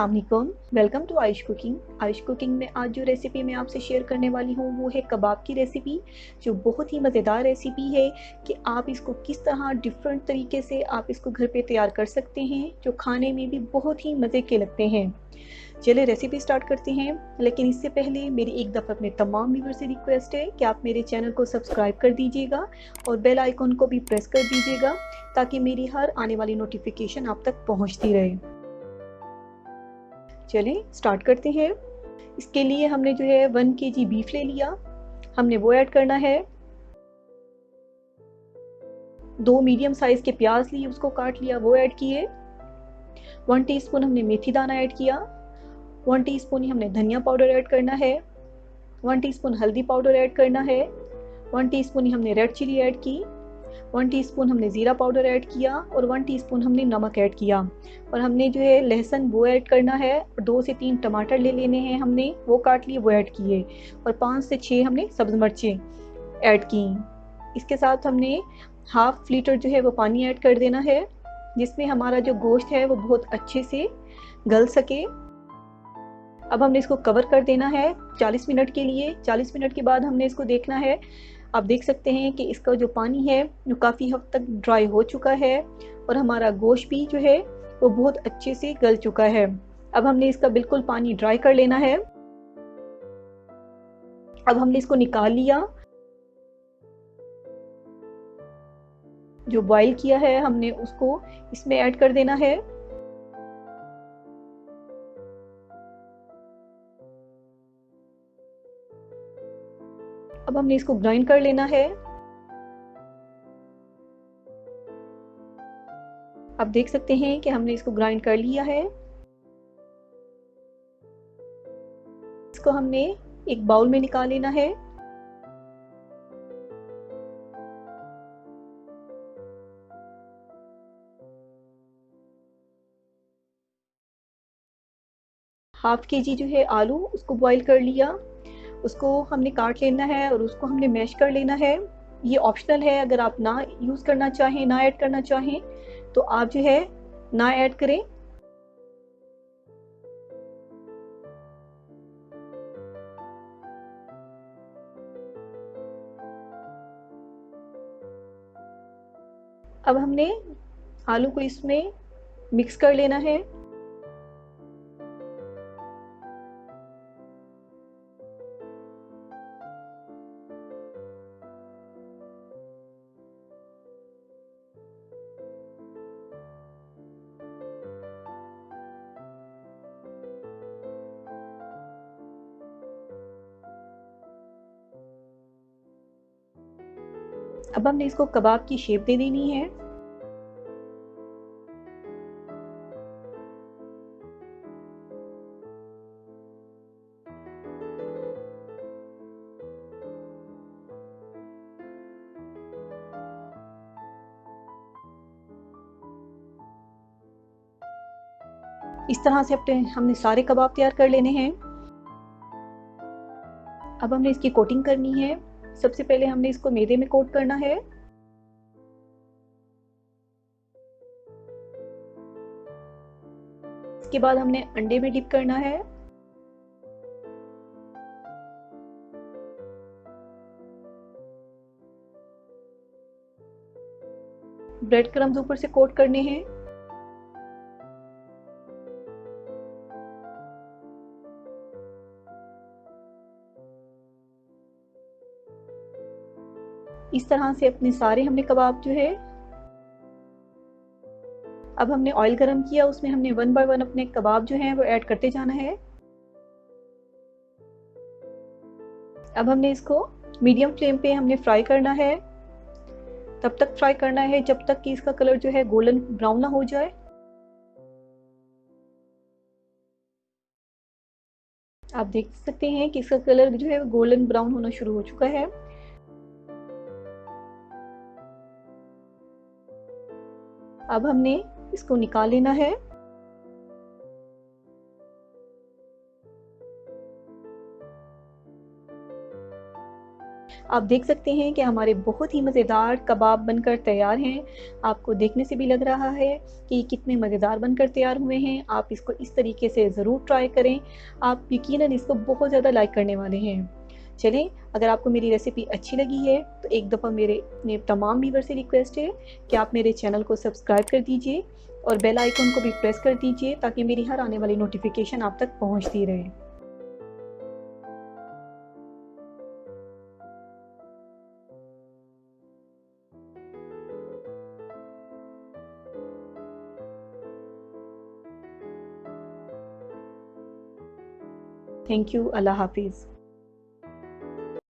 अस्सलाम वालेकुम, welcome to Ayush cooking. Ayush cooking में आज जो रेसिपी मैं आपसे शेयर करने वाली हूँ वो है कबाब की रेसिपी, जो बहुत ही मज़ेदार रेसिपी है कि आप इसको किस तरह डिफरेंट तरीके से आप इसको घर पे तैयार कर सकते हैं, जो खाने में भी बहुत ही मज़े के लगते हैं। चलिए रेसिपी स्टार्ट करते हैं, लेकिन इससे पहले मेरी एक दफ़ा अपने तमाम व्यूअर्स से रिक्वेस्ट है कि आप मेरे चैनल को सब्सक्राइब कर दीजिएगा और बेल आइकन को भी प्रेस कर दीजिएगा ताकि मेरी हर आने वाली नोटिफिकेशन आप तक पहुँचती रहे। चलिए स्टार्ट करते हैं। इसके लिए हमने जो है 1 kg बीफ ले लिया, हमने वो ऐड करना है। 2 मीडियम साइज़ के प्याज लिए, उसको काट लिया, वो ऐड किए। 1 टीस्पून हमने मेथी दाना ऐड किया। 1 टीस्पून ही हमने धनिया पाउडर ऐड करना है। 1 टीस्पून हल्दी पाउडर ऐड करना है। 1 टीस्पून ही हमने रेड चिली ऐड की। 1 टीस्पून हमने ज़ीरा पाउडर ऐड किया और 1 टीस्पून हमने नमक ऐड किया। और हमने जो है लहसुन वो ऐड करना है और 2 से 3 टमाटर ले लेने हैं, हमने वो काट लिए, वो ऐड किए और 5 से 6 हमने सब्ज़ मिर्चें ऐड की। इसके साथ हमने हाफ लीटर जो है वो पानी ऐड कर देना है, जिसमें हमारा जो गोश्त है वो बहुत अच्छे से गल सके। अब हमने इसको कवर कर देना है 40 मिनट के लिए। 40 मिनट के बाद हमने इसको देखना है। आप देख सकते हैं कि इसका जो पानी है वो काफ़ी हद तक ड्राई हो चुका है और हमारा गोश्त भी जो है वो बहुत अच्छे से गल चुका है। अब हमने इसका बिल्कुल पानी ड्राई कर लेना है। अब हमने इसको निकाल लिया। जो बॉईल किया है हमने उसको इसमें ऐड कर देना है। अब हमने इसको ग्राइंड कर लेना है। आप देख सकते हैं कि हमने इसको ग्राइंड कर लिया है। इसको हमने एक बाउल में निकाल लेना है। हाफ केजी जो है आलू, उसको बॉईल कर लिया, उसको हमने काट लेना है और उसको हमने मैश कर लेना है। ये ऑप्शनल है, अगर आप ना यूज़ करना चाहें, ना ऐड करना चाहें तो आप जो है ना ऐड करें। अब हमने आलू को इसमें मिक्स कर लेना है। अब हमने इसको कबाब की शेप दे देनी है। इस तरह से हमने सारे कबाब तैयार कर लेने हैं। अब हमने इसकी कोटिंग करनी है। सबसे पहले हमने इसको मैदे में कोट करना है। इसके बाद हमने अंडे में डिप करना है। ब्रेड क्रम्स ऊपर से कोट करने हैं। इस तरह से अपने सारे हमने कबाब जो है, अब हमने ऑयल गरम किया, उसमें हमने 1 बाय 1 अपने कबाब जो हैं वो ऐड करते जाना है। अब हमने इसको मीडियम फ्लेम पे हमने फ्राई करना है। तब तक फ्राई करना है जब तक कि इसका कलर जो है गोल्डन ब्राउन ना हो जाए। आप देख सकते हैं कि इसका कलर जो है गोल्डन ब्राउन होना शुरू हो चुका है। अब हमने इसको निकाल लेना है। आप देख सकते हैं कि हमारे बहुत ही मज़ेदार कबाब बनकर तैयार हैं। आपको देखने से भी लग रहा है कि कितने मज़ेदार बनकर तैयार हुए हैं। आप इसको इस तरीके से ज़रूर ट्राई करें। आप यकीनन इसको बहुत ज़्यादा लाइक करने वाले हैं। चलें, अगर आपको मेरी रेसिपी अच्छी लगी है तो एक दफ़ा मेरे तमाम व्यूअर से रिक्वेस्ट है कि आप मेरे चैनल को सब्सक्राइब कर दीजिए और बेल आइकन को भी प्रेस कर दीजिए ताकि मेरी हर आने वाली नोटिफिकेशन आप तक पहुंचती रहे। Thank you. अल्लाह हाफिज़।